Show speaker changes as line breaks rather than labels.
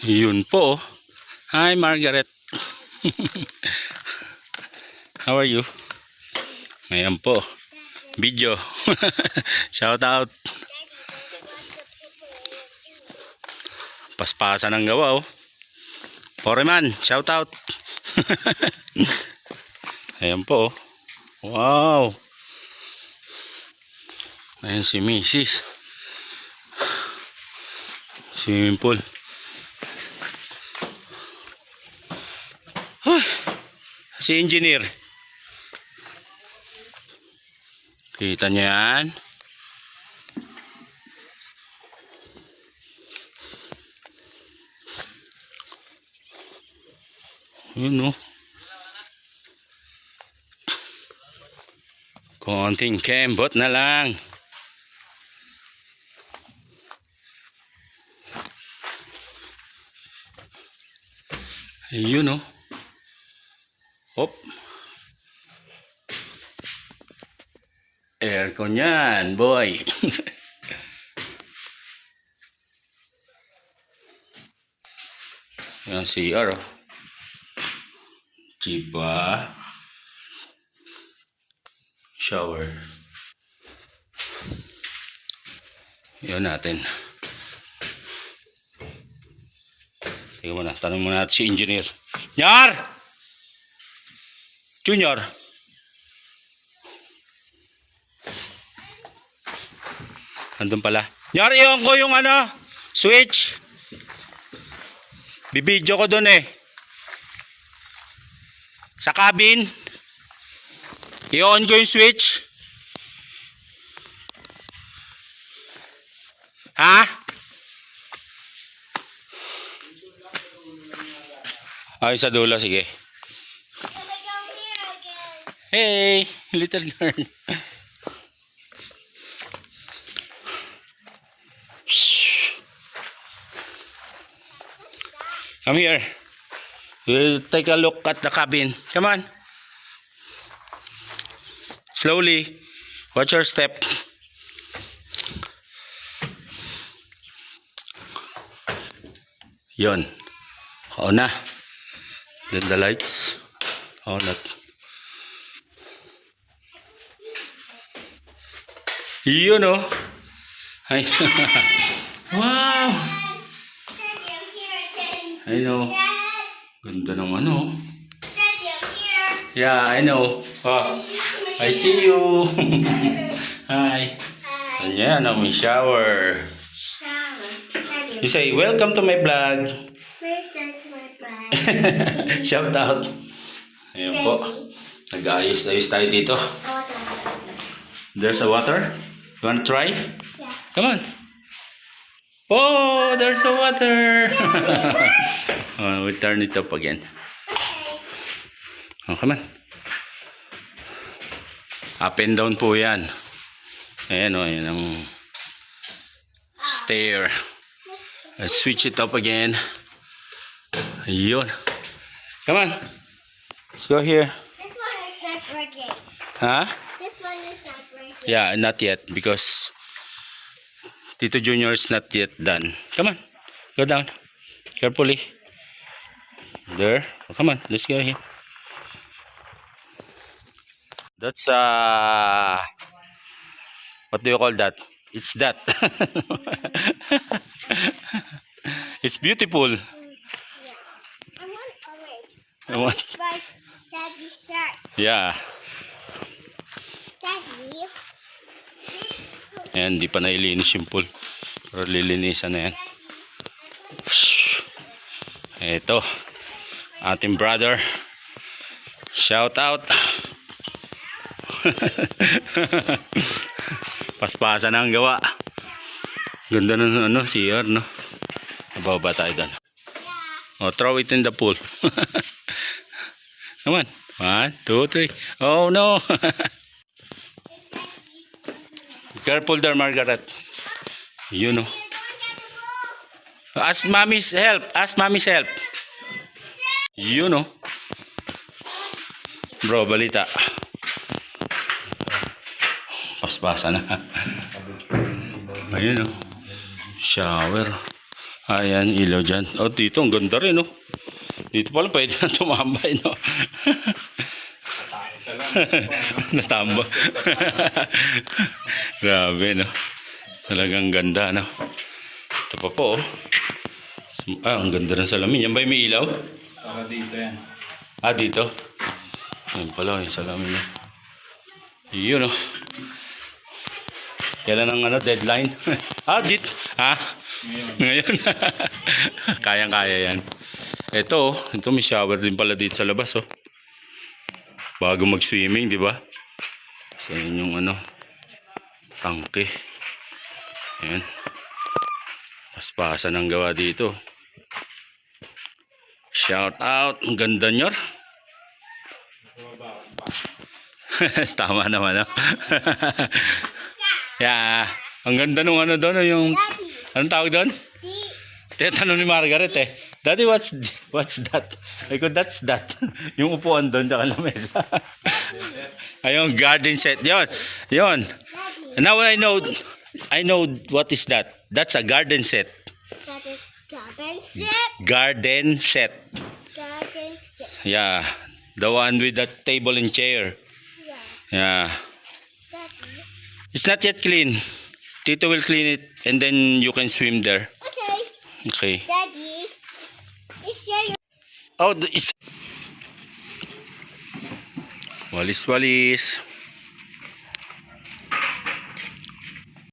Yun po. Hi, Margaret. How are you? Ngayon po. Video. Shout out. Paspasan ng gawa oh. Foreman, shout out. Ayan po oh. Wow. Ayan si Mrs. Swimming pool. Si engineer. Kita niyo yan. Yun oh. Konting kembot na lang. Ayun oh. Hop. Aircon yan, boy. Yan CR oh. Chiba. Shower. Yun natin. Sige muna, tanong muna natin si engineer. Nyar! Junior! Andun pala. Nyar, iyon ko yung ano, switch. Bibidyo ko dun eh. Sa cabin. I-on ko yung switch. Ha? Ay, sa dulo, sige. Hey, little girl. Come here. We'll take a look at the cabin. Come on. Slowly. Watch your step. Yon. On na. Then the lights. On that. Yun oh. Ay. Wow. I know. Ganda ng ano. Yeah, I know. Oh, I see you. Hi. Ayan, may shower. You say, welcome to my vlog.
Welcome to my vlog.
Shout out. Ayan po. Nag-ayos-ayos tayo dito. There's a water. You want to try?
Yeah.
Come on. Oh, there's a water. We turn it up again. Oh, come on. Up and down po yan. Ayan o, ayan ang stair. Let's switch it up again. Ayun. Come on. Let's go here.
This one is not working.
Huh?
This one is not working.
Yeah, not yet because Tito Junior is not yet done. Come on. Go down. Carefully. There. Oh, come on. Let's go here. That's what do you call that? It's that. It's beautiful.
I want orange.
I want.
But Daddy's shirt.
Yeah.
Daddy.
Ayan, di pa nailinis yung pool. Pero lilinisan na yan. Ito. Ating brother. Shout out. Paspasan ang gawa. Ganda ng ano, CR, no? Nababa tayo doon. Oh, throw it in the pool. Come on. 1, 2, 3. Oh, no. Careful there, Margaret. You know. Ask mommy's help. Ask mommy's help. You know. Bro, balita. Paspasa na. Ayun oh. Shower. Ayan, ilaw dyan. Oh, dito, ang ganda rin, no? Dito pala pwede na tumambay, no? Natambak. Grabe, no? Talagang ganda, no? Ito pa po, oh. Ah, ang ganda ng salamin. Yan ba yung may ilaw?
Para dito yan.
Ah, dito. Yan pala, yung salamin niya. Yun, oh. Kailan ang deadline? Ah, dito. Ah, ngayon. Kayang-kaya yan. Ito, ito may shower din pala dito sa labas, oh. Bago mag-swimming, di ba? Sa inyong tangke. Ayan. Paspasan ang gawa dito. Shout out. Ang ganda nyo. Tama naman, no? Yeah. Ang ganda nung doon, yung...
Daddy.
Anong tawag doon? Tanong ni Margaret eh. Daddy, what's that? Ay ko, that's that. Yung upuan doon, tsaka lamesa. Ayun, garden set. Yon.
Daddy.
Now I know what is that. That's a garden set.
That is garden set.
Garden set.
Garden set.
Yeah. The one with the table and chair.
Yeah.
Yeah.
Daddy.
It's not yet clean. Tito will clean it and then you can swim there.
Okay.
Okay.
Daddy. Is there
Oh, it's... Walis-walis.